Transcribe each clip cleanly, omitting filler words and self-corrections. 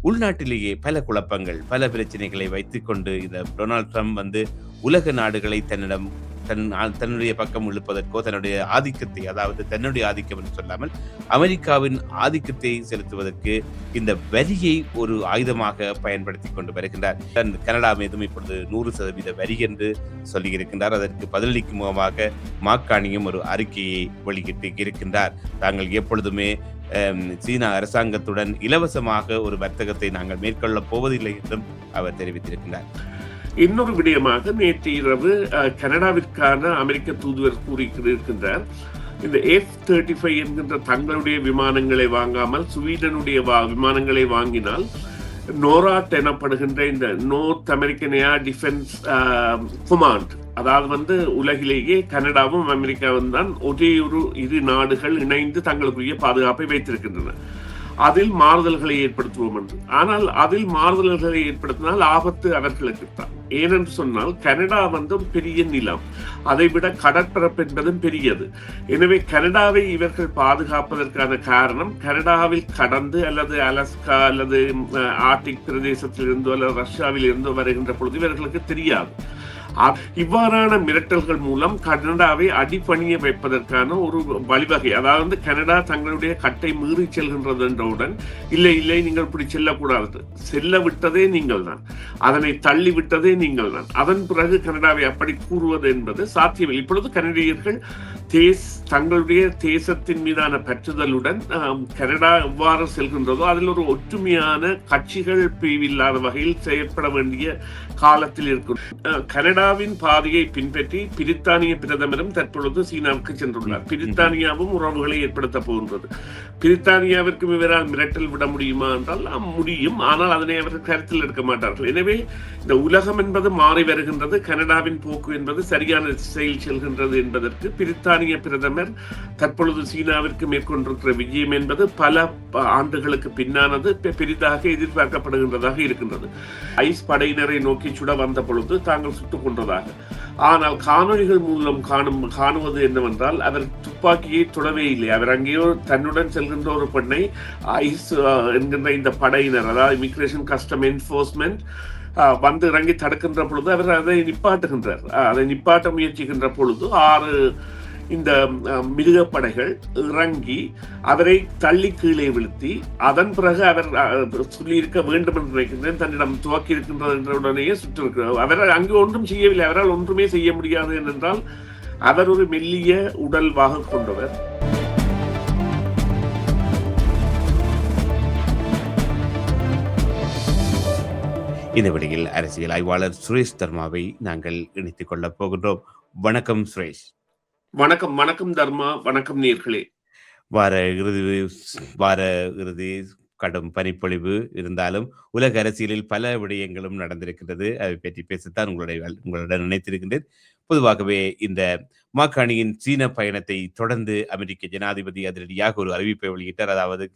உள்நாட்டிலேயே பல குழப்பங்கள், பல பிரச்சனைகளை வைத்துக்கொண்டு இந்த டொனால்ட் ட்ரம்ப் உலக நாடுகளை தன்னுடைய பக்கம் இழுப்பதற்கோ, தன்னுடைய ஆதிக்கத்தை, அதாவது தன்னுடைய ஆதிக்கம் என்று சொல்லாமல் அமெரிக்காவின் ஆதிக்கத்தை செலுத்துவதற்கு இந்த வரியை ஒரு ஆயுதமாக பயன்படுத்திக் கொண்டு வருகின்றார். கனடா மீதும் இப்பொழுது 100% வரி என்று சொல்லியிருக்கின்றார். அதற்கு பதிலளிக்கும் முகமாக மாக்காணியும் ஒரு அறிக்கையை வெளியிட்டு இருக்கின்றார். தாங்கள் எப்பொழுதுமே சீனா அரசாங்கத்துடன் இலவசமாக ஒரு வர்த்தகத்தை நாங்கள் மேற்கொள்ளப் போவதில்லை என்றும் அவர் தெரிவித்திருக்கின்றார். இன்னொரு விடயமாக நேற்று இரவு கனடாவிற்கான அமெரிக்க தூதுவர் கூறியிருக்கின்றார், இந்த F-35 என்கின்ற தங்களுடைய விமானங்களை வாங்காமல் ஸ்வீடனுடைய விமானங்களை வாங்கினால் நோராட் எனப்படுகின்ற இந்த North American air defence command, அதாவது உலகிலேயே கனடாவும் அமெரிக்காவும் தான் ஒரே இரு நாடுகள் இணைந்து தங்களுக்குரிய பாதுகாப்பை வைத்திருக்கின்றன. அதில் மாறுதல்களை ஏற்படுத்துவோம் என்று. ஆனால் அதில் மாறுதல்களை ஏற்படுத்தினால் ஆபத்து அவர்களுக்கு தான். ஏனென்று சொன்னால் கனடா பெரிய நிலம், அதை விட கடற்பரப்பு என்பதும் பெரியது. எனவே கனடாவை இவர்கள் பாதுகாப்பதற்கான காரணம், கனடாவில் கடந்து அல்லது அலாஸ்கா அல்லது ஆர்டிக் பிரதேசத்தில் இருந்தோ அல்லது ரஷ்யாவில் இருந்தோ வருகின்ற பொழுது இவர்களுக்கு தெரியாது. இவ்வாறான மிரட்டல்கள் மூலம் கனடாவை அடிபணிய வைப்பதற்கான ஒரு வழிவகை. அதாவது கனடா தங்களுடைய கட்டை மீறி செல்கின்றது என்றவுடன், இல்லை இல்லை நீங்கள் இப்படி செல்லக்கூடாது, செல்ல விட்டதே நீங்கள் தான், அதனை தள்ளி விட்டதே நீங்கள் தான், அதன் பிறகு கனடாவை அப்படி கூறுவது என்பது சாத்தியமில்லை. இப்பொழுது கனடியர்கள் தங்களுடைய தேசத்தின் மீதான பற்றுதலுடன் கனடா எவ்வாறு செல்கின்றதோ அதில் ஒரு ஒற்றுமையான கட்சிகள் பிரிவில்லாத வகையில் செயற்பட வேண்டிய காலத்தில் இருக்கும். கனடாவின் பாதையை பின்பற்றி பிரித்தானிய பிரதமரும் தற்பொழுது சீனாவுக்கு சென்றுள்ளார். பிரித்தானியாவும் உறவுகளை ஏற்படுத்த போகின்றது. பிரித்தானியாவிற்கும் இவரால் மிரட்டல் விட முடியுமா என்றால் முடியும், ஆனால் அதனை அவர்கள் கருத்தில் எடுக்க மாட்டார்கள். எனவே இந்த உலகம் என்பது மாறி வருகின்றது, கனடாவின் போக்கு என்பது சரியான திசையில் செல்கின்றது என்பதற்கு பிரித்தானிய பிரதமர் தற்பொழுது சீனாவிற்கு மேற்கொண்டிருக்கிற விஜயம் என்பது பல ஆண்டுகளுக்கு பின்னானது பெரிதாக எதிர்பார்க்கப்படுகின்றதாக இருக்கின்றது. ஐஸ் படையினரை நோக்கி சுட வந்த பொழுது தாங்கள் சுட்டுக் கொண்டதாக, ஆனால் காணொலிகள் மூலம் காணுவது என்னவென்றால் அவர் துப்பாக்கியை தொடவே இல்லை. அவர் அங்கேயோ தன்னுடன் செல்கின்ற ஒரு பெண்ணை ஐஸ் என்கின்ற இந்த படையினர், அதாவது இமிகிரேஷன் கஸ்டம் என்ஃபோர்ஸ்மெண்ட் இறங்கி தடுக்கின்ற பொழுது அவர் அதை நிப்பாட்டுகின்றார். அதை நிப்பாட்ட முயற்சிக்கின்ற பொழுது 6 இந்த மிருகப்படைகள் இறங்கி அவரை தள்ளி கீழே வீழ்த்தி, அதன் பிறகு அவர் சொல்லியிருக்க வேண்டும் என்று நினைக்கின்றேன், தன்னிடம் துவக்கி இருக்கின்றது என்ற உடனேயே சுற்றிருக்கிறார். அவர் அங்கு ஒன்றும் செய்யவில்லை, அவரால் ஒன்றுமே செய்ய முடியாது என்றால் அவர் ஒரு மெல்லிய உடல்வாக கொண்டவர். இந்த வழியில் அரசியல் ஆய்வாளர் சுரேஷ் தர்மாவை நாங்கள் இணைத்துக் கொள்ளப் போகின்றோம். வணக்கம் சுரேஷ். வணக்கம். வணக்கம் தர்மா. வணக்கம் நேர்களே. வார இறுதி கடும் பனிப்பொழிவு இருந்தாலும் உலக அரசியலில் பல விடயங்களும் நடந்திருக்கின்றது. அதை பற்றி பேசத்தான் உங்களுடன் நினைத்திருக்கின்றேன். பொதுவாகவே இந்த மாக்காணியின் சீன பயணத்தை தொடர்ந்து அமெரிக்க ஜனாதிபதி அதிரடியாக ஒரு அறிவிப்பை வெளியிட்டார். அதாவது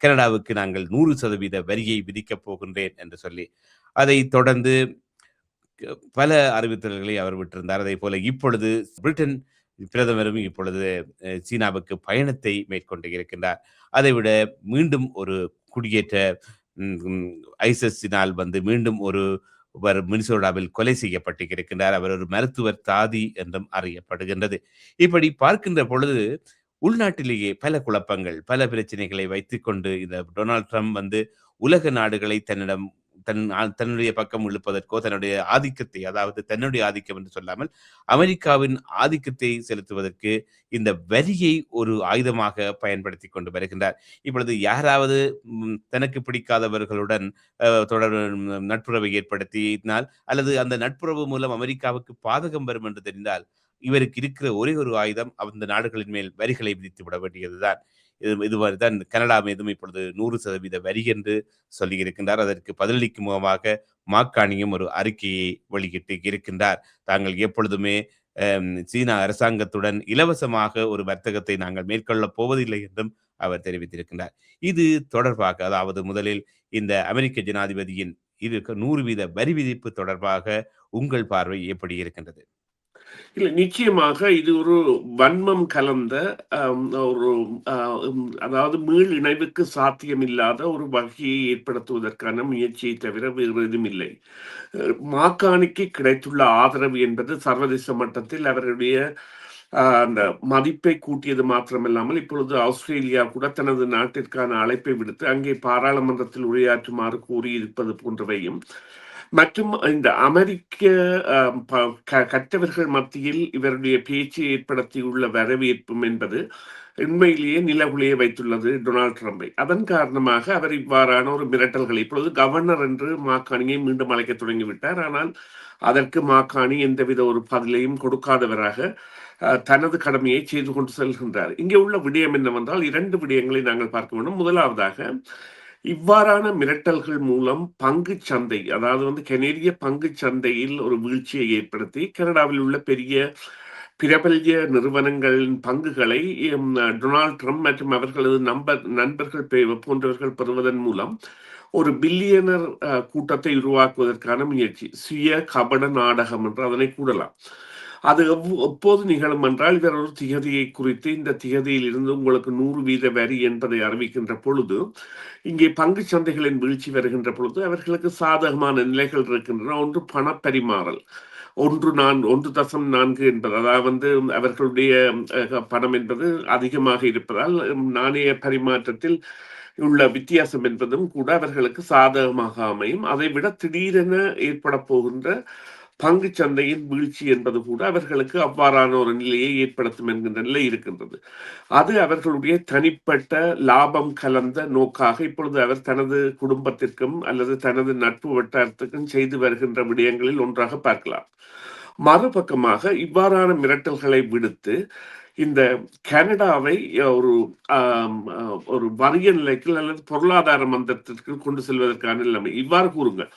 கனடாவுக்கு நாங்கள் 100% வரியை விதிக்கப் போகின்றேன் என்று சொல்லி, அதை தொடர்ந்து பல அறிவித்தல்களை அவர் விட்டிருந்தார். அதே போல இப்பொழுது பிரிட்டன் பிரதமரும் இப்பொழுது சீனாவுக்கு பயணத்தை மேற்கொண்டு இருக்கின்றார். அதைவிட மீண்டும் ஒரு குடியேற்ற ஐசஸினால் மீண்டும் ஒருவர் மினிசோடாவில் கொலை செய்யப்பட்டு இருக்கின்றார். அவர் ஒரு மருத்துவர் தாதி என்றும் அறியப்படுகின்றது. இப்படி பார்க்கின்ற பொழுது உள்நாட்டிலேயே பல குழப்பங்கள், பல பிரச்சனைகளை வைத்துக்கொண்டு இந்த டொனால்ட் ட்ரம்ப் உலக நாடுகளை தன்னுடைய பக்கம் இழுப்பதற்கோ, தன்னுடைய ஆதிக்கத்தை, அதாவது தன்னுடைய ஆதிக்கம் என்று சொல்லாமல் அமெரிக்காவின் ஆதிக்கத்தை செலுத்துவதற்கு இந்த வரியை ஒரு ஆயுதமாக பயன்படுத்தி கொண்டு வருகின்றார். இப்பொழுது யாராவது தனக்கு பிடிக்காதவர்களுடன் நட்புறவை ஏற்படுத்தினால் அல்லது அந்த நட்புறவு மூலம் அமெரிக்காவுக்கு பாதகம் வரும் என்று தெரிந்தால் இவருக்கு இருக்கிற ஒரே ஒரு ஆயுதம் அந்த நாடுகளின் மேல் வரிகளை விதித்து விட வேண்டியதுதான். இதுவரைதான் கனடா மீதும் இப்பொழுது 100% வரி என்று சொல்லி இருக்கின்றார். அதற்கு பதிலளிக்கும் முகமாக மாக்காணியும் ஒரு அறிக்கையை வெளியிட்டு இருக்கின்றார். தாங்கள் எப்பொழுதுமே சீனா அரசாங்கத்துடன் இலவசமாக ஒரு வர்த்தகத்தை நாங்கள் மேற்கொள்ளப் போவதில்லை என்றும் அவர் தெரிவித்திருக்கின்றார். இது தொடர்பாக, அதாவது முதலில் இந்த அமெரிக்க ஜனாதிபதியின் 100% வரி விதிப்பு தொடர்பாக உங்கள் பார்வை எப்படி இருக்கின்றது? இல்ல நிச்சயமாக இது ஒரு வன்மம் கலந்த ஒரு அதாவது மீள் இணைவுக்கு சாத்தியமில்லாத ஒரு வகையை ஏற்படுத்துவதற்கான முயற்சியை தவிர வேறு எதுவும் இல்லை. மாக்காணிக்கு கிடைத்துள்ள ஆதரவு என்பது சர்வதேச மட்டத்தில் அவருடைய அந்த மதிப்பை கூட்டியது மாத்திரமில்லாமல் இப்பொழுது ஆஸ்திரேலியா கூட தனது நாட்டிற்கான அழைப்பை விடுத்து அங்கே பாராளுமன்றத்தில் உரையாற்றுமாறு கூறியிருப்பது போன்றவையும் மற்றும் இந்த அமெரிக்க கற்றவர்கள் மத்தியில் இவருடைய பேச்சு ஏற்படுத்தியுள்ள வரவேற்பும் என்பது உண்மையிலேயே நிலகுலைய வைத்துள்ளது டொனால்ட் ட்ரம்பை. அதன் காரணமாக அவர் இவ்வாறான ஒரு மிரட்டல்கள் இப்பொழுது கவர்னர் என்று மாக்காணியை மீண்டும் அழைக்க தொடங்கிவிட்டார். ஆனால் அதற்கு மாக்காணி எந்தவித ஒரு பதிலையும் கொடுக்காதவராக தனது கடமையை செய்து கொண்டு செல்கின்றார். இங்கே உள்ள விடயம் என்னவென்றால் 2 விடயங்களை நாங்கள் பார்க்க வேண்டும். முதலாவதாக இவ்வாறான மிரட்டல்கள் மூலம் பங்கு சந்தை அதாவது கனேடிய பங்கு சந்தையில் ஒரு வீழ்ச்சியை ஏற்படுத்தி கனடாவில் உள்ள பெரிய பிரபல்ய நிறுவனங்களின் பங்குகளை டொனால்ட் ட்ரம்ப் மற்றும் அவர்களது நண்பர்கள் போன்றவர்கள் பெறுவதன் மூலம் ஒரு பில்லியனர் கூட்டத்தை உருவாக்குவதற்கான முயற்சி, சுய கபட நாடகம் என்று அதனை கூடலாம். அது எப்போது நிகழும் என்றால் இவர் ஒரு திகதியை குறித்து இந்த திகதியில் இருந்து உங்களுக்கு 100% வரி என்பதை அறிவிக்கின்ற பொழுது இங்கே பங்கு சந்தைகளின் வீழ்ச்சி வருகின்ற பொழுது அவர்களுக்கு சாதகமான நிலைகள் இருக்கின்றன. ஒன்று பணப்பரிமாறல், 1.4 என்பது அதாவது அவர்களுடைய பணம் என்பது அதிகமாக இருப்பதால் நாணய பரிமாற்றத்தில் உள்ள வித்தியாசம் என்பதும் கூட அவர்களுக்கு சாதகமாக அமையும். அதை விட திடீரென ஏற்பட போகின்ற பங்கு சந்தையின் வீழ்ச்சி என்பது கூட அவர்களுக்கு அவ்வாறான ஒரு நிலையை ஏற்படுத்தும் என்கின்ற நிலை இருக்கின்றது. அது அவர்களுடைய தனிப்பட்ட லாபம் கலந்த நோக்காக இப்பொழுது அவர் தனது குடும்பத்திற்கும் அல்லது தனது நட்பு வட்டாரத்துக்கும் செய்து வருகின்ற விடயங்களில் ஒன்றாக பார்க்கலாம். மறுபக்கமாக இவ்வாறான மிரட்டல்களை விடுத்து இந்த கனடாவை ஒரு ஒரு வறிய நிலைக்கு அல்லது பொருளாதார மந்தத்திற்கு கொண்டு செல்வதற்கான நிலைமை. இவ்வாறு கூறுங்கள்,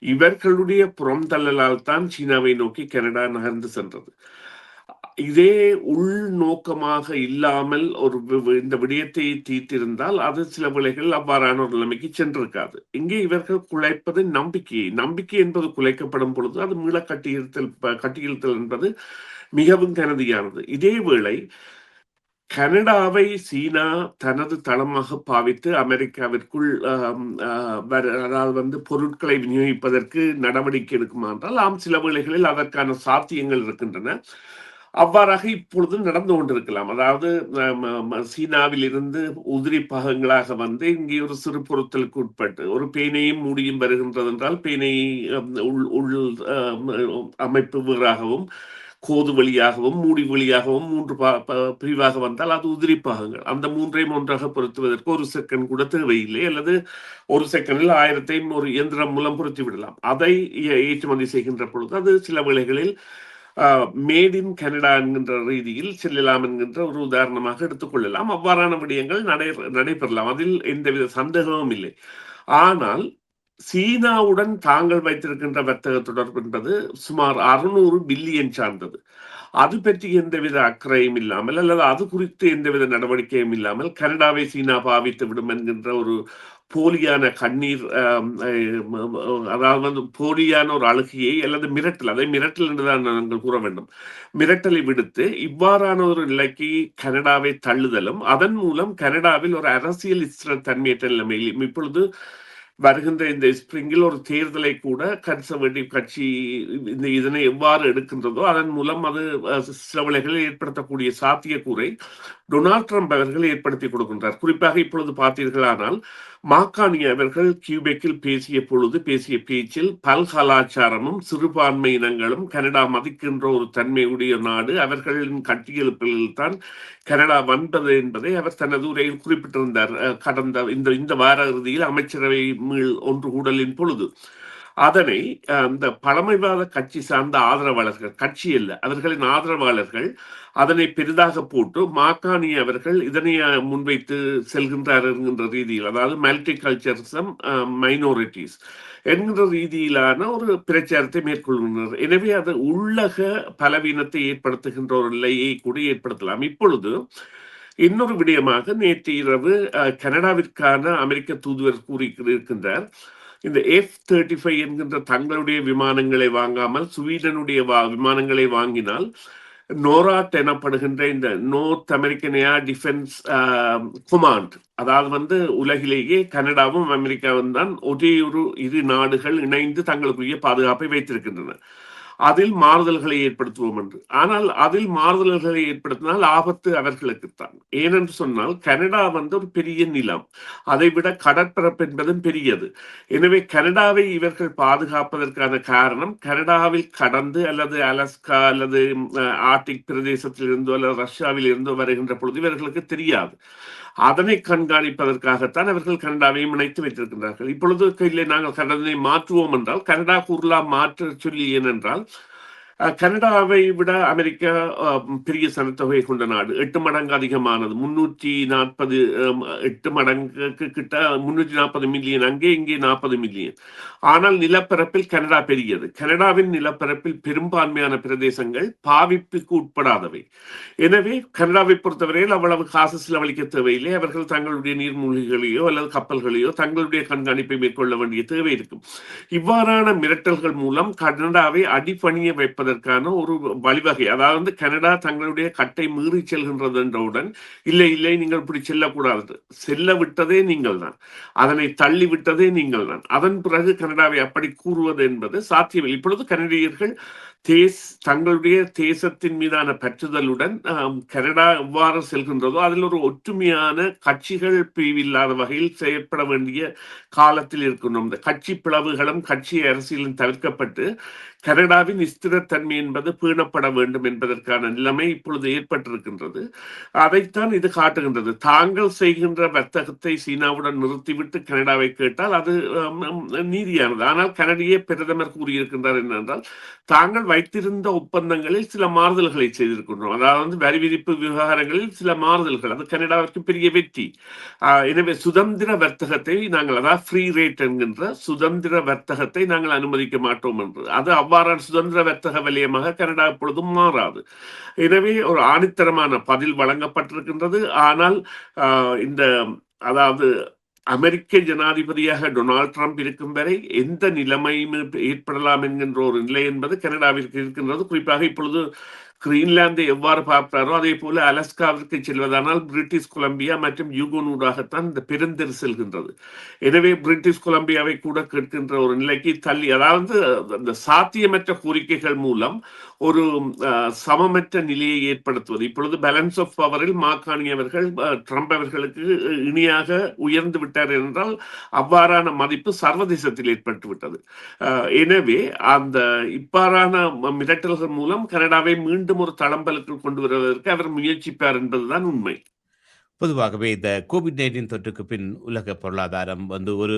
இவர்களுடைய புறந்தள்ளலால் தான் சீனாவை நோக்கி கனடா நகர்ந்து சென்றது. இதே உள்நோக்கமாக இல்லாமல் இந்த விடயத்தை தீர்த்திருந்தால் அது சில வேளைகள் அவ்வாறான ஒரு நிலைமைக்கு சென்றிருக்காது. இங்கே இவர்கள் குலைப்பது நம்பிக்கை என்பது குலைக்கப்படும் பொழுது அது மீள கட்டியிருத்தல் என்பது மிகவும் கனதியானது. இதே வேளை கனடாவை சீனா தனது தளமாக பாவித்து அமெரிக்காவிற்குள் அதாவது பொருட்களை விநியோகிப்பதற்கு நடவடிக்கை எடுக்குமா என்றால் ஆம், சில வேளைகளில் அதற்கான சாத்தியங்கள் இருக்கின்றன. அவ்வாறாக இப்பொழுது நடந்து கொண்டிருக்கலாம். அதாவது சீனாவில் இருந்து உதிரி பாகங்களாக இங்கே ஒரு சிறு பொருத்தலுக்கு உட்பட்டு ஒரு பேனையும் மூடியும் வருகின்றது என்றால் பேனை உள் அமைப்பு வேறாகவும் கோது வழியாகவும் மூடி வழியாகவும் 3 பிரிவாக வந்தால் அது உதிரி பாகங்கள். அந்த 3ஐயும் ஒன்றாக பொருத்துவதற்கு 1 செகண்ட் கூட தேவையில்லை. அல்லது 1 செகண்டில் 1000ஐயும் ஒரு இயந்திரம் மூலம் பொருத்தி விடலாம். அதை ஏற்றுமதி செய்கின்ற பொழுது அது சில வேளைகளில் மேட் இன் கனடா என்கின்ற ரீதியில் செல்லலாம் என்கின்ற ஒரு உதாரணமாக எடுத்துக்கொள்ளலாம். அவ்வாறான விடயங்கள் நடைபெறலாம். அதில் எந்தவித சந்தேகமும் இல்லை. ஆனால் சீனாவுடன் தாங்கள் வைத்திருக்கின்ற வர்த்தக தொடர்பு என்பது சுமார் 600 பில்லியன் சார்ந்தது. அது பற்றி எந்தவித அக்கறையும் இல்லாமல் அல்லது அது குறித்து எந்தவித நடவடிக்கையும் இல்லாமல் கனடாவை சீனா பாவித்து விடும் என்கின்ற ஒரு போலியான கண்ணீர் அதாவது போலியான ஒரு அழுகையை அல்லது மிரட்டல், அதை மிரட்டல் என்றுதான் நாங்கள் கூற வேண்டும், மிரட்டலை விடுத்து இவ்வாறான ஒரு நிலைக்கு கனடாவை தள்ளுதலும் அதன் மூலம் கனடாவில் ஒரு அரசியல் தன்மையற்ற நிலைமையில் இப்பொழுது வருகின்ற இந்த ஸ்பிரிங்கில் ஒரு தேர்தலை கூட கன்சர்வேட்டிவ் கட்சி இதனை எவ்வாறு எடுக்கின்றதோ அதன் மூலம் அது சில வேளைகளில் ஏற்படுத்தக்கூடிய சாத்தியக்கூறை டொனால்ட் ட்ரம்ப் அவர்கள் ஏற்படுத்தி கொடுக்கின்றார். குறிப்பாக இப்பொழுது பார்த்தீர்களானால் மாக்காணி அவர்கள் கியூபெக்கில் பேசிய பேச்சில் பல்கலாச்சாரமும் சிறுபான்மை இனங்களும் கனடா மதிக்கின்ற ஒரு தன்மையுடைய நாடு, அவர்களின் கட்டியெழுப்பில் தான் கனடா வந்தது என்பதை அவர் தனது உரையில் குறிப்பிட்டிருந்தார். கடந்த இந்த வார இறுதியில் அமைச்சரவை ஒன்று கூடலின் பொழுது அதனை அந்த பழமைவாத கட்சி சார்ந்த ஆதரவாளர்கள், கட்சி அல்ல அவர்களின் ஆதரவாளர்கள் அதனை பெரிதாக போட்டு மாக்காணி அவர்கள் இதனை முன்வைத்து செல்கின்றார் என்கின்ற ரீதியில், அதாவது மல்டி கல்ச்சரிசம் மைனாரிட்டிஸ் என்கின்ற ரீதியிலான ஒரு பிரச்சாரத்தை மேற்கொள்கின்றனர். எனவே அது உள்ளக பலவீனத்தை ஏற்படுத்துகின்ற ஒரு நிலையை கூட ஏற்படுத்தலாம். இப்பொழுது இன்னொரு விடயமாக நேற்று இரவு கனடாவிற்கான அமெரிக்க தூதுவர் கூறியிருக்கின்றார், இந்த F-35 என்கின்ற தங்களுடைய விமானங்களை வாங்காமல் ஸ்வீடனுடைய விமானங்களை வாங்கினால் நோராட் எனப்படுகின்ற இந்த North American air defence command, அதாவது உலகிலேயே கனடாவும் அமெரிக்காவும் தான் ஒரே ஒரு இரு நாடுகள் இணைந்து தங்களுக்குரிய பாதுகாப்பை வைத்திருக்கின்றன. அதில் மாறுதல்களை ஏற்படுத்துவோம் என்று. ஆனால் அதில் மாறுதல்களை ஏற்படுத்தினால் ஆபத்து அவர்களுக்குத்தான். ஏனென்று சொன்னால் கனடா ஒரு பெரிய நிலம், அதை விட கடற்பரப்பு என்பதும் பெரியது. எனவே கனடாவை இவர்கள் பாதுகாப்பதற்கான காரணம், கனடாவில் கடந்து அல்லது அலஸ்கா அல்லது ஆர்டிக் பிரதேசத்தில் இருந்தோ அல்லது ரஷ்யாவில் இருந்தோ வருகின்ற பொழுது இவர்களுக்கு தெரியாது. அதனை கண்காணிப்பதற்காகத்தான் அவர்கள் கனடாவையும் இணைத்து வைத்திருக்கின்றார்கள். இப்பொழுது இல்லை நாங்கள் கனடாவை மாற்றுவோம் என்றால், கனடா கூர்லா மாற்ற சொல்லி ஏனென்றால் கனடாவை விட அமெரிக்கா பெரிய சனத்தொகை கொண்ட நாடு, 8 மடங்கு அதிகமானது. 340 8 மடங்குக்கு கிட்ட 340 மில்லியன், அங்கே இங்கே 40 மில்லியன். ஆனால் நிலப்பரப்பில் கனடா பெரியது. கனடாவின் நிலப்பரப்பில் பெரும்பான்மையான பிரதேசங்கள் பாவிப்புக்கு உட்படாதவை. எனவே கனடாவை பொறுத்தவரையில் அவ்வளவு காசு செலவழிக்க தேவையில்லை. அவர்கள் தங்களுடைய நீர்மூழ்கிகளையோ அல்லது கப்பல்களையோ தங்களுடைய கண்காணிப்பை மேற்கொள்ள வேண்டிய தேவை இருக்கும். இவ்வாறான மிரட்டல்கள் மூலம் கனடாவை அடிபணிய வைப்பதற்கான ஒரு வழிவகை. அதாவது கனடா தங்களுடைய கட்டை மீறி செல்கின்றது என்றவுடன், இல்லை இல்லை நீங்கள் இப்படி செல்லக்கூடாது, செல்ல விட்டதே நீங்கள் தான், அதனை தள்ளி விட்டதே நீங்கள் தான், அதன் பிறகு கனடாவை அப்படி கூறுவது என்பது சாத்தியமில்லை. இப்பொழுது கனடியர்கள் தங்களுடைய தேசத்தின் மீதான பற்றுதலுடன் கனடா எவ்வாறு செல்கின்றதோ அதில் ஒரு ஒற்றுமையான கட்சிகள் பிரிவில்லாத வகையில் செயற்பட வேண்டிய காலத்தில் இருக்கணும். இந்த கட்சி பிளவுகளும் கட்சி அரசியலும் தவிர்க்கப்பட்டு கனடாவின் ஸ்திரத்தன்மை என்பது பேணப்பட வேண்டும் என்பதற்கான நிலைமை இப்பொழுது ஏற்பட்டிருக்கின்றது. அதைத்தான் இது காட்டுகின்றது. தாங்கள் செய்கின்ற வர்த்தகத்தை சீனாவுடன் நிறுத்திவிட்டு கனடாவை கேட்டால் அது நீதியானது. ஆனால் கனடிய பிரதமர் கூறியிருக்கின்றார் என்னென்றால், தாங்கள் வைத்திருந்த ஒப்பந்தங்களில் சில மாறுதல்களை செய்திருக்கின்றோம். அதாவது வரி விதிப்பு விவகாரங்களில் சில மாறுதல்கள், அது கனடாவிற்கு பெரிய வெற்றி. எனவே சுதந்திர வர்த்தகத்தை நாங்கள், அதாவது ஃப்ரீ ரேட் என்கின்ற சுதந்திர வர்த்தகத்தை நாங்கள் அனுமதிக்க மாட்டோம் என்று, அது அவ்வாறான சுதந்திர வர்த்தக வலயமாக கனடா எப்பொழுதும் மாறாது. எனவே ஒரு ஆணித்தரமான பதில் வழங்கப்பட்டிருக்கின்றது. ஆனால் இந்த அதாவது அமெரிக்க ஜனாதிபதியாக டொனால்ட் ட்ரம்ப் இருக்கும் வரை எந்த நிலைமையும் ஏற்படலாம் என்கின்ற ஒரு நிலை என்பது கனடாவிற்கு இருக்கின்றது. குறிப்பாக இப்பொழுது கிரீன்லாந்தை எவ்வாறு பார்க்கிறாரோ அதே போல அலஸ்காவிற்கு செல்வதானால் பிரிட்டிஷ் கொலம்பியா மற்றும் யூகோனூடாகத்தான் இந்த பெருந்தெரு செல்கின்றது. எனவே பிரிட்டிஷ் கொலம்பியாவை கூட கேட்கின்ற ஒரு நிலைக்கு தள்ளி, அதாவது அந்த சாத்தியமற்ற கோரிக்கைகள் மூலம் ஒரு சமமற்ற நிலையை ஏற்படுத்துவது. இப்பொழுது பேலன்ஸ் ஆஃப் பவரில் மாக்கானி அவர்கள் ட்ரம்ப் அவர்களுக்கு இணையாக உயர்ந்து விட்டார் என்றால் அவ்வாறான மதிப்பு சர்வதேசத்தில் ஏற்பட்டு விட்டது. எனவே அந்த இவ்வாறான மிரட்டல்கள் மூலம் கனடாவை மீண்டும் ஒரு தளம்பலுக்குள் கொண்டு வருவதற்கு அவர் முயற்சிப்பார் என்பதுதான் உண்மை. பொதுவாகவே இந்த கோவிட்-19 தொற்றுக்கு பின் உலக பொருளாதாரம் ஒரு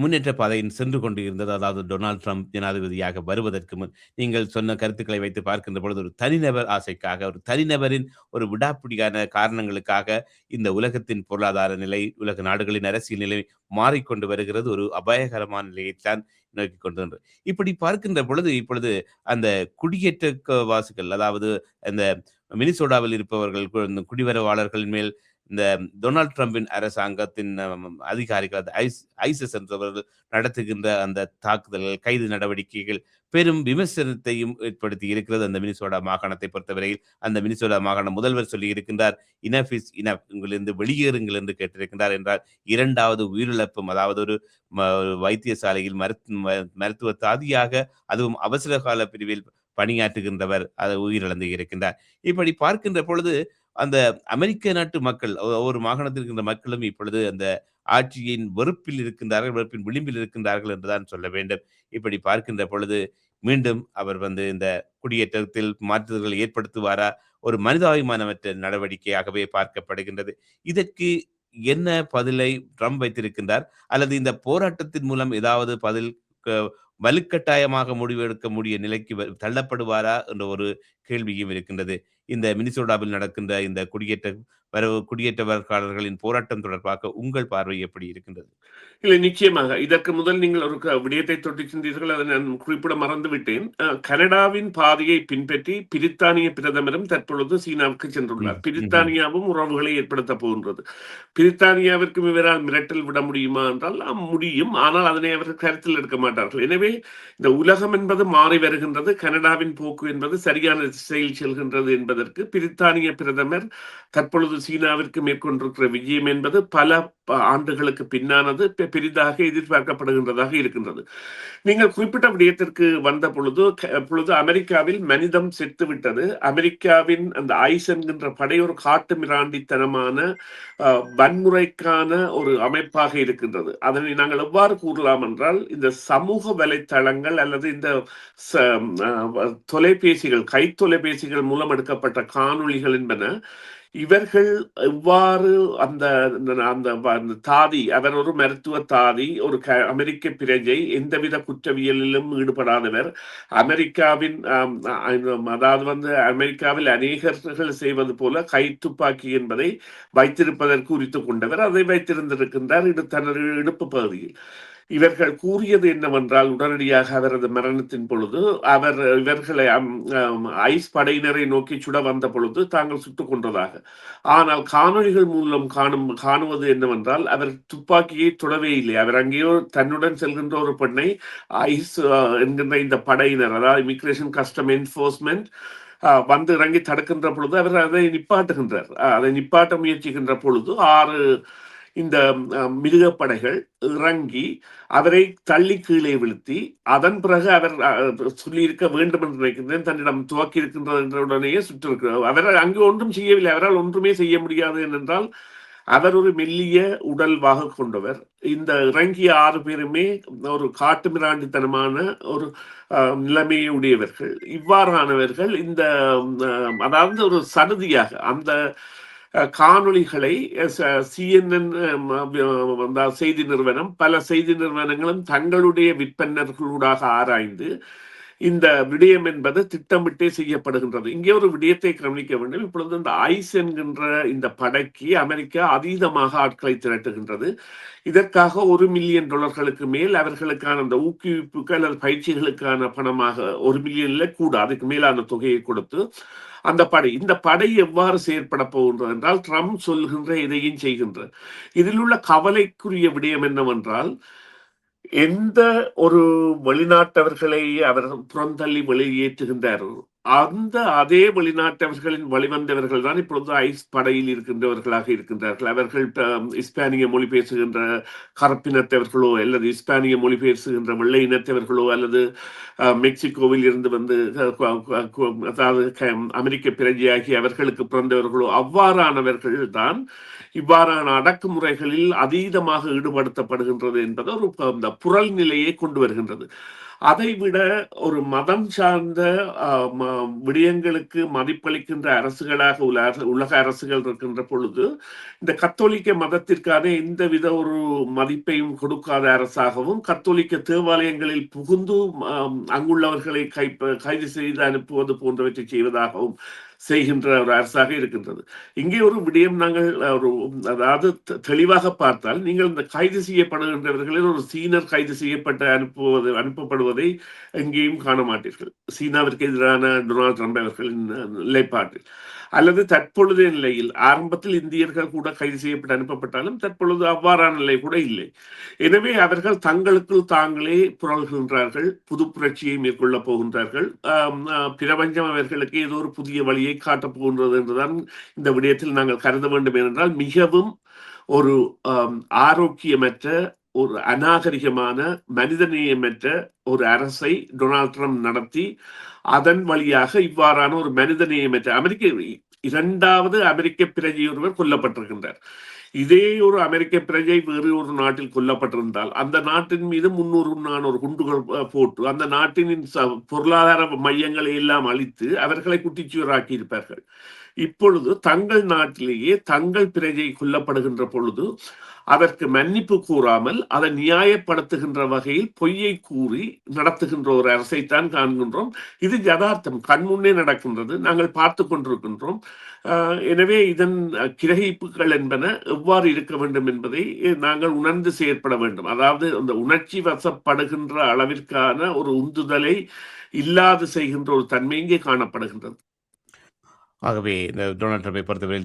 முன்னேற்ற பாதையில் சென்று கொண்டு இருந்தது. அதாவது டொனால்ட் ட்ரம்ப் ஜனாதிபதியாக வருவதற்கு முன் நீங்கள் சொன்ன கருத்துக்களை வைத்து பார்க்கின்ற பொழுது, ஒரு தனிநபர் ஆசைக்காக, ஒரு தனிநபரின் ஒரு விடாப்பிடியான காரணங்களுக்காக இந்த உலகத்தின் பொருளாதார நிலை, உலக நாடுகளின் அரசியல் நிலை மாறிக்கொண்டு வருகிறது. ஒரு அபாயகரமான நிலையைத்தான் நோக்கி கொண்டு. இப்படி பார்க்கின்ற பொழுது இப்பொழுது அந்த குடியேற்ற வாசிகள், அதாவது அந்த மினிசோடாவில் இருப்பவர்கள், குடிவரவாளர்கள் மேல் இந்த டொனால்ட் ட்ரம்பின் அரசாங்கத்தின் அதிகாரிகள், ஐசிஸ் என்றவர்கள் நடத்துகின்ற அந்த தாக்குதல்கள், கைது நடவடிக்கைகள் பெரும் விமர்சனத்தையும் ஏற்படுத்தி இருக்கிறது. அந்த மினிசோடா மாகாணத்தை பொறுத்தவரையில் அந்த மினிசோடா மாகாண முதல்வர் சொல்லி இருக்கின்றார், இனஃப் இஸ் இனஃப், உங்களிருந்து வெளியேறுங்கள் என்று கேட்டிருக்கின்றார். என்றால் 2வது உயிரிழப்பும், அதாவது ஒரு வைத்தியசாலையில் மருத்துவ தாதியாக, அதுவும் அவசர கால பிரிவில் பணியாற்றுகின்றவர் அது உயிரிழந்து இருக்கின்றார். இப்படி பார்க்கின்ற பொழுது அந்த அமெரிக்க நாட்டு மக்கள், ஒவ்வொரு மாகாணத்தில் இருக்கின்ற மக்களும் இப்பொழுது அந்த ஆட்சியின் வெறுப்பில் இருக்கின்றார்கள், வெறுப்பின் விளிம்பில் இருக்கின்றார்கள் என்றுதான் சொல்ல வேண்டும். இப்படி பார்க்கின்ற பொழுது மீண்டும் அவர் இந்த குடியேற்றத்தில் மாற்றுதல்களை ஏற்படுத்துவாரா? ஒரு மனிதாபிமானமற்ற நடவடிக்கையாகவே பார்க்கப்படுகின்றது. இதற்கு என்ன பதிலை ட்ரம்ப் வைத்திருக்கின்றார்? அல்லது இந்த போராட்டத்தின் மூலம் ஏதாவது பதில் வலுக்கட்டாயமாக முடிவெடுக்க முடிய நிலைக்கு தள்ளப்படுவாரா என்ற ஒரு கேள்வியும் இருக்கின்றது. இந்த மினிசோடாவில் நடக்கின்ற இந்த குடியேற்றவாளர்களின் போராட்டம் தொடர்பாக உங்கள் பார்வை எப்படி இருக்கின்றது? இல்லை, நிச்சயமாக. இதற்கு முதல் நீங்கள் ஒரு விடயத்தை தொட்டு சென்றீர்கள். அதை நான் குறிப்பிட மறந்துவிட்டேன். கனடாவின் பாதையை பின்பற்றி பிரித்தானிய பிரதமரும் தற்பொழுது சீனாவுக்கு சென்றுள்ளார். ம். ம்ஹ்ம். பிரித்தானியாவும் உறவுகளை ஏற்படுத்தப் போகின்றது. பிரித்தானியாவிற்கும் இவரால் மிரட்டல் விட முடியுமா என்றால் முடியும். ஆனால் அதனை அவர்கள் கருத்தில் எடுக்க மாட்டார்கள். எனவே இந்த உலகம் என்பது மாறி வருகின்றது. கனடாவின் போக்கு என்பது சரியான திசையில் செல்கின்றது என்பதற்கு பிரித்தானிய பிரதமர் தற்பொழுது சீனாவிற்கு மேற்கொண்டிருக்கிற விஜயம் என்பது பல ஆண்டுகளுக்கு பின்னானது பெரிதாக எதிர்பார்க்கப்படுகின்றதாக இருக்கின்றது. நீங்கள் குறிப்பிட்ட விடயத்திற்கு வந்த பொழுது அமெரிக்காவில் மனிதம் செத்துவிட்டது. அமெரிக்காவின் அந்த ஐஸ் என்கின்ற படை ஒரு காட்டு மிராண்டித்தனமான வன்முறைக்கான ஒரு அமைப்பாக இருக்கின்றது. அதனை நாங்கள் எவ்வாறு கூறலாம் என்றால், இந்த சமூக வலைத்தளங்கள் அல்லது இந்த தொலைபேசிகள், கைத்தொலைபேசிகள் மூலம் எடுக்கப்பட்ட காணொளிகள் என்பன இவர்கள் எவ்வாறு அந்த அந்த தாதி, அவர் ஒரு மருத்துவ தாதி, ஒரு அமெரிக்க பிரஜை, எந்தவித குற்றவியலிலும் ஈடுபடாதவர், அமெரிக்காவின் அதாவது அமெரிக்காவில் அநேகர்கள் செய்வது போல கைத்துப்பாக்கி என்பதை வைத்திருப்பதற்கு உரித்துக் கொண்டவர். அதை வைத்திருந்திருக்கின்றார் தனது இடுப்பு பகுதியில். இவர்கள் கூறியது என்னவென்றால், உடனடியாக அவரது மரணத்தின் பொழுது இவர்களை ஐஸ் படையினரை நோக்கி சுட வந்த பொழுது தாங்கள் சுட்டுக் கொன்றதாக. ஆனால் காணொளிகள் மூலம் காணுவது என்னவென்றால், அவர் துப்பாக்கியை தொடவே இல்லை. அவர் அங்கேயோ தன்னுடன் செல்கின்ற ஒரு பெண்ணை ஐஸ் என்கின்ற இந்த படையினர், அதாவது இமிகிரேஷன் கஸ்டம் என்போர்ஸ்மெண்ட் வந்து இறங்கி தடுக்கின்ற பொழுது அவர் அதை நிப்பாட்டுகின்றார். அதை நிப்பாட்ட முயற்சிக்கின்ற பொழுது 6 இந்த மிருகப்படைகள் இறங்கி அவரை தள்ளி கீழே வீழ்த்தி, அதன் பிறகு அவர் சொல்லியிருக்க வேண்டும் என்று நினைக்கின்றேன், தன்னிடம் துவக்கி இருக்கின்றது என்ற உடனேயே சுற்றிருக்கிறார். அவர் அங்கு ஒன்றும் செய்யவில்லை. அவரால் ஒன்றுமே செய்ய முடியாது என்றால், அவர் ஒரு மெல்லிய உடல்வாக கொண்டவர். இந்த இறங்கிய 6 பேருமே ஒரு காட்டு மிராண்டித்தனமான ஒரு நிலைமையை உடையவர்கள். இவ்வாறானவர்கள் இந்த அதாவது ஒரு சடுதியாக அந்த காணொளிகளை CNN செய்தி நிறுவனம், பல செய்தி நிறுவனங்களும் தங்களுடைய விற்பனர்களூடாக ஆராய்ந்து இந்த விடயம் என்பது திட்டமிட்டே செய்யப்படுகின்றது. இங்கே ஒரு விடயத்தை கவனிக்க வேண்டும். இப்பொழுது இந்த ஐஸ் என்கின்ற இந்த படைக்கு அமெரிக்கா அதீதமாக ஆட்களை திரட்டுகின்றது. இதற்காக $1 மில்லியன் மேல் அவர்களுக்கான அந்த ஊக்குவிப்புக்கு அல்லது பயிற்சிகளுக்கான பணமாக 1 மில்லியன்ல கூட அதுக்கு மேலான தொகையை கொடுத்து இந்த படை எவ்வாறு செயற்பட போகின்றது என்றால், ட்ரம்ப் சொல்கின்ற இதையும் செய்கின்ற. இதில் உள்ள கவலைக்குரிய விடயம் என்னவென்றால், எந்த ஒரு வெளிநாட்டவர்களை அவர் புறந்தள்ளி வெளியேற்றுகின்றாரோ, அதே வெளிநாட்டவர்களின் வழிவந்தவர்கள் தான் இப்பொழுது ஐஸ் படையில் இருக்கின்றவர்களாக இருக்கின்றார்கள். அவர்கள் இஸ்பானிய மொழி பேசுகின்ற கருப்பினத்தவர்களோ அல்லது இஸ்பானிய மொழி பேசுகின்ற வெள்ளை இனத்தவர்களோ அல்லது மெக்சிகோவில் இருந்து அதாவது அமெரிக்க பிரஜையாகி அவர்களுக்கு பிறந்தவர்களோ அவ்வாறானவர்கள் தான் இவ்வாறான அடக்குமுறைகளில் அதீதமாக ஈடுபடுத்தப்படுகின்றது என்பது ஒரு புறல் நிலையை கொண்டு வருகின்றது. அதைவிட ஒரு மதம் சார்ந்த விடயங்களுக்கு மதிப்பளிக்கின்ற அரசுகளாக உலக அரசுகள் இருக்கின்ற பொழுது, இந்த கத்தோலிக்க மதத்திற்கான எந்தவித ஒரு மதிப்பையும் கொடுக்காத அரசாகவும், கத்தோலிக்க தேவாலயங்களில் புகுந்து அங்குள்ளவர்களை கைது செய்து அனுப்புவது போன்றவற்றை செய்வதாகவும் செய்கின்ற ஒரு அரசாக இருக்கின்றது. இங்கே ஒரு விடயம் நாங்கள் அதாவது தெளிவாக பார்த்தால், நீங்கள் இந்த கைது செய்யப்படுகின்றவர்களில் ஒரு சீனர் கைது செய்யப்பட்டு அனுப்பப்படுவதை எங்கேயும் காண மாட்டீர்கள். சீனாவிற்கு எதிரான டொனால்ட் ட்ரம்ப் அவர்களின் நிலைப்பாட்டில் அல்லது தற்பொழுதைய நிலையில். ஆரம்பத்தில் இந்தியர்கள் கூட கைது செய்யப்பட்டு அனுப்பப்பட்டாலும் தற்பொழுது அவ்வாறான நிலை கூட இல்லை. எனவே அவர்கள் தங்களுக்குள் தாங்களே புரள்கின்றார்கள், புது புரட்சியை மேற்கொள்ள போகின்றார்கள். பிரபஞ்சம் அவர்களுக்கு ஏதோ ஒரு புதிய வழியை காட்டப் போகின்றது என்றுதான் இந்த விடயத்தில் நாங்கள் கருத வேண்டும். ஏனென்றால் மிகவும் ஒரு ஆரோக்கியமற்ற, ஒரு அநாகரிகமான, மனிதநேயமற்ற ஒரு அரசை டொனால்ட் ட்ரம்ப் நடத்தி அதன் வழியாக இவ்வாறான ஒரு மனிதநேயமற்ற இரண்டாவது அமெரிக்க பிரஜை ஒருவர் கொல்லப்பட்டிருக்கின்றார். இதே ஒரு அமெரிக்க பிரஜை வேறு ஒரு நாட்டில் கொல்லப்பட்டிருந்தால் அந்த நாட்டின் மீது 300 குண்டுகள் போட்டு அந்த நாட்டின் பொருளாதார மையங்களை எல்லாம் அழித்து அவர்களை குட்டிச்சுவராக்கி இருப்பார்கள். இப்பொழுது தங்கள் நாட்டிலேயே தங்கள் பிரஜை கொல்லப்படுகின்ற பொழுது அதற்கு மன்னிப்பு கூறாமல் அதை நியாயப்படுத்துகின்ற வகையில் பொய்யை கூறி நடத்துகின்ற ஒரு அரசைத்தான் காண்கின்றோம். இது யதார்த்தம், கண்முன்னே நடக்கின்றது, நாங்கள் பார்த்து கொண்டிருக்கின்றோம். எனவே இதன் கிரகிப்புகள் என்பன எவ்வாறு இருக்க வேண்டும் என்பதை நாங்கள் உணர்ந்து செயற்பட வேண்டும். அதாவது அந்த உணர்ச்சி வசப்படுகின்ற அளவிற்கான ஒரு உந்துதலை இல்லாது செய்கின்ற ஒரு தன்மை இங்கே காணப்படுகின்றது. ஆகவே இந்த டொனால்ட் ட்ரம்பை பொறுத்தவரை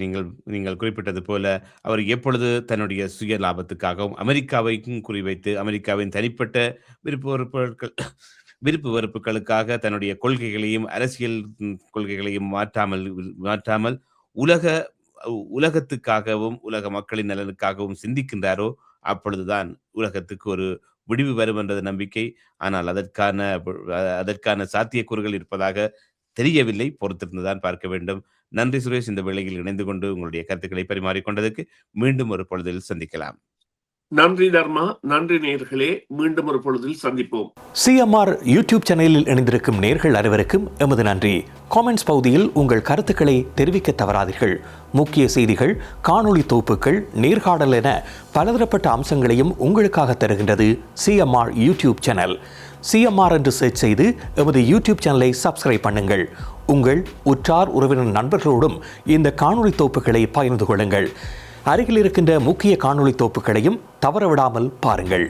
நீங்கள் குறிப்பிட்டது போல அவர் எப்பொழுது தன்னுடைய சுய லாபத்துக்காகவும் அமெரிக்காவையும் குறிவைத்து அமெரிக்காவின் தனிப்பட்ட விருப்பு வெறுப்புகள் விருப்பு வெறுப்புகளுக்காக தன்னுடைய கொள்கைகளையும் அரசியல் கொள்கைகளையும் மாற்றாமல் உலக உலகத்துக்காகவும் உலக மக்களின் நலனுக்காகவும் சிந்திக்கின்றாரோ அப்பொழுதுதான் உலகத்துக்கு ஒரு விடிவு வரும் என்ற நம்பிக்கை. ஆனால் அதற்கான சாத்தியக்கூறுகள் இருப்பதாக தெரியவில்லை. பொறுத்திருந்துதான் பார்க்க வேண்டும். நன்றி சுரேஷ், இந்த வேளையில் இணைந்து கொண்டு உங்களுடைய கருத்துக்களை பரிமாறிக்கொண்டதற்கு. மீண்டும் ஒரு பொழுதில் சந்திக்கலாம். நன்றி தர்மா, நன்றி நேயர்களே, மீண்டும் ஒரு பொழுதில் சந்திப்போம். சிஎம்ஆர் யூடியூப் சேனலில் இணைந்திருக்கும் நேயர்கள் அனைவருக்கும் எமது நன்றி. காமெண்ட்ஸ் பகுதியில் உங்கள் கருத்துக்களை தெரிவிக்க தவறாதீர்கள். முக்கிய செய்திகள், காணொளி தொகுப்புகள், நேர்காணல் என பலதரப்பட்ட அம்சங்களையும் உங்களுக்காக தருகின்றது சிஎம்ஆர் யூடியூப் சேனல். சிஎம்ஆர் என்று சர்ச் செய்து எமது யூடியூப் சேனலை சப்ஸ்கிரைப் பண்ணுங்கள். உங்கள் உற்றார் உறவினர் நண்பர்களோடும் இந்த காணொளி தொகுப்புகளை பகிர்ந்து கொள்ளுங்கள். அருகில் இருக்கின்ற முக்கிய காணொளி தொகுப்புகளையும் தவறவிடாமல் பாருங்கள்.